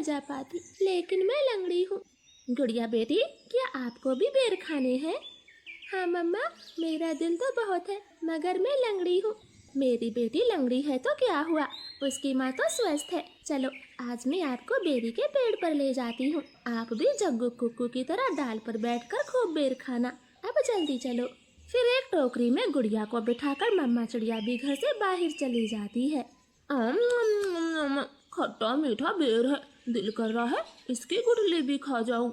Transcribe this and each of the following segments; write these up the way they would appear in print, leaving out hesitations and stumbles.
जा पाती, लेकिन मैं लंगड़ी हूँ। गुड़िया बेटी, क्या आपको भी बेर खाने हैं? हाँ मम्मा, मेरा दिल तो बहुत है, मगर मैं लंगड़ी हूँ। मेरी बेटी लंगड़ी है तो क्या हुआ, उसकी माँ तो स्वस्थ है। चलो आज मैं आपको बेरी के पेड़ पर ले जाती हूँ। आप भी जग्गू कुक्कू की तरह डाल पर बैठकर खूब बेर खाना। अब जल्दी चलो। फिर एक टोकरी में गुड़िया को बिठाकर मम्मा चिड़िया भी घर से बाहर चली जाती है। खट्टा मीठा बेर है, दिल कर रहा है इसकी गुठली भी खा जाऊं।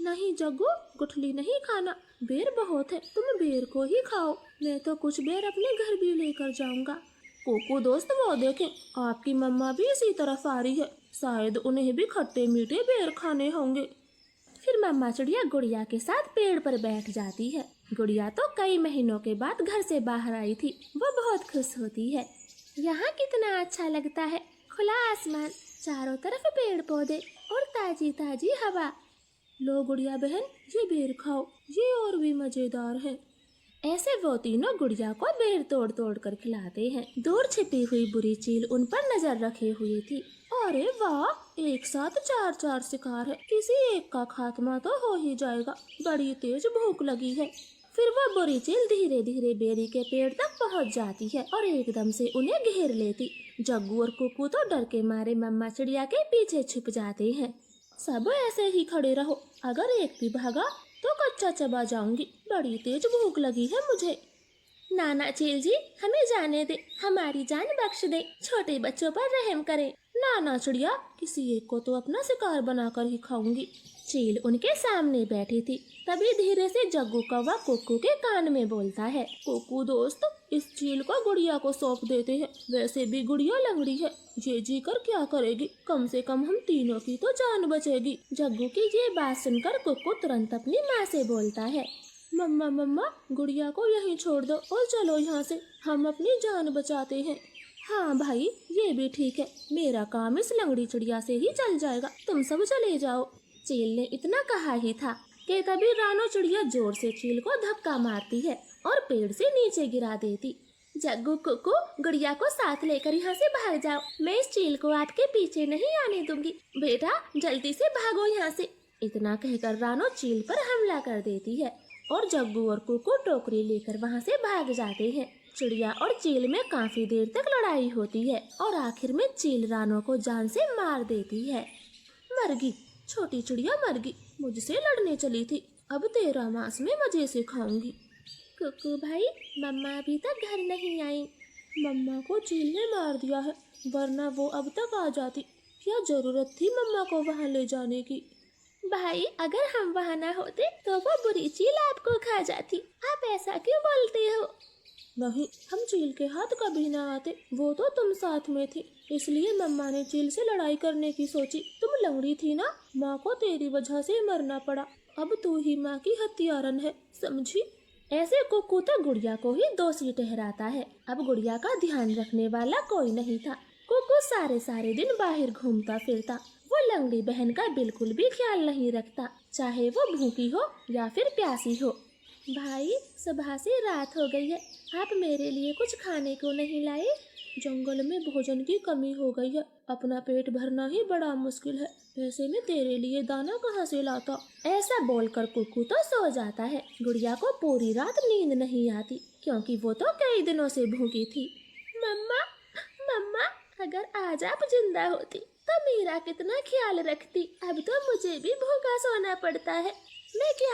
नहीं जग्गू, गुठली नहीं खाना, बेर बहुत है, तुम बेर को ही खाओ। मैं तो कुछ बेर अपने घर भी लेकर जाऊंगा। कोको दोस्त, वो देखें, आपकी मम्मा भी इसी तरफ आ रही है, शायद उन्हें भी खट्टे मीठे बेर खाने होंगे। फिर मम्मा चिड़िया गुड़िया के साथ पेड़ पर बैठ जाती है। गुड़िया तो कई महीनों के बाद घर से बाहर आई थी, वो बहुत खुश होती है। यहाँ कितना अच्छा लगता है, खुला आसमान, चारों तरफ पेड़ पौधे और ताजी ताजी हवा। लो गुड़िया बहन, ये बेर खाओ, ये और भी मजेदार है। ऐसे वो तीनों गुड़िया को बेर तोड़ तोड़ कर खिलाते हैं। दूर छिपी हुई बुरी चील उन पर नजर रखे हुए थी। अरे वाह, एक साथ चार चार शिकार है, किसी एक का खात्मा तो हो ही जाएगा, बड़ी तेज भूख लगी है। फिर वो बुरी चील धीरे धीरे बेरी के पेड़ तक पहुंच जाती है और एकदम से उन्हें घेर लेती। जग्गू और कुक्कू तो डर के मारे मम्मा चिड़िया के पीछे छिप जाते हैं। सब ऐसे ही खड़े रहो, अगर एक भी भागा तो कच्चा चबा जाऊंगी, बड़ी तेज भूख लगी है मुझे। नाना चील जी, हमें जाने दे, हमारी जान बख्श दे, छोटे बच्चों पर रहम करें। नाना चिड़िया, किसी एक को तो अपना शिकार बनाकर ही खाऊंगी। चील उनके सामने बैठी थी। तभी धीरे से जग्गू कौवा कुक्कू के कान में बोलता है, कुक्कू दोस्त, इस चील को गुड़िया को सौंप देते हैं, वैसे भी गुड़िया लंगड़ी है, ये जी कर क्या करेगी, कम से कम हम तीनों की तो जान बचेगी। जग्गू की ये बात सुनकर कुक्कू तुरंत अपनी माँ से बोलता है, मम्मा मम्मा, गुड़िया को यहीं छोड़ दो और चलो यहाँ से, हम अपनी जान बचाते हैं। हाँ भाई, ये भी ठीक है, मेरा काम इस लंगड़ी चिड़िया से ही चल जाएगा, तुम सब चले जाओ। चील ने इतना कहा ही था कि तभी रानो चिड़िया जोर से चील को धक्का मारती है और पेड़ से नीचे गिरा देती। जग्गू कुक्कू, गुड़िया को साथ लेकर यहाँ से भाग जाओ, मैं इस चील को आपके पीछे नहीं आने दूंगी, बेटा जल्दी से भागो यहाँ से। इतना कहकर रानो चील पर हमला कर देती है और जग्गू और कुक्कू टोकरी लेकर वहाँ से भाग जाते हैं। चिड़िया और चील में काफी देर तक लड़ाई होती है और आखिर में चील रानो को जान से मार देती है। मरगी, छोटी चिड़िया मरगी, मुझसे लड़ने चली थी, अब तेरा मांस में मजे से खाऊंगी। कुक्कू भाई, मम्मा अभी तक घर नहीं आई। मम्मा को चील ने मार दिया है, वरना वो अब तक आ जाती, क्या जरूरत थी मम्मा को वहाँ ले जाने की। भाई, अगर हम वहाँ ना होते तो वो बुरी चील आपको खा जाती, आप ऐसा क्यों बोलते हो? नहीं, हम चील के हाथ कभी ना आते, वो तो तुम साथ में थी, इसलिए मम्मा ने चील से लड़ाई करने की सोची। तुम लंगड़ी थी ना, माँ को तेरी वजह से मरना पड़ा, अब तू ही माँ की हत्यारन है, समझी? ऐसे कुक्कू तो गुड़िया को ही दोषी ठहराता है। अब गुड़िया का ध्यान रखने वाला कोई नहीं था। कुक्कू सारे सारे दिन बाहर घूमता फिरता, वो लंगड़ी बहन का बिल्कुल भी ख्याल नहीं रखता, चाहे वो भूखी हो या फिर प्यासी हो। भाई, सुबह से रात हो गई है, आप मेरे लिए कुछ खाने को नहीं लाए? जंगल में भोजन की कमी हो गई है, अपना पेट भरना ही बड़ा मुश्किल है, ऐसे में तेरे लिए दाना कहाँ से लाता? ऐसा बोलकर कुक्कू तो सो जाता है। गुड़िया को पूरी रात नींद नहीं आती, क्योंकि वो तो कई दिनों से भूखी थी। मम्मा मम्मा, अगर आज आप जिंदा होती तो मेरा कितना ख्याल रखती, अब तो मुझे भी भूखा सोना पड़ता है, मैं क्या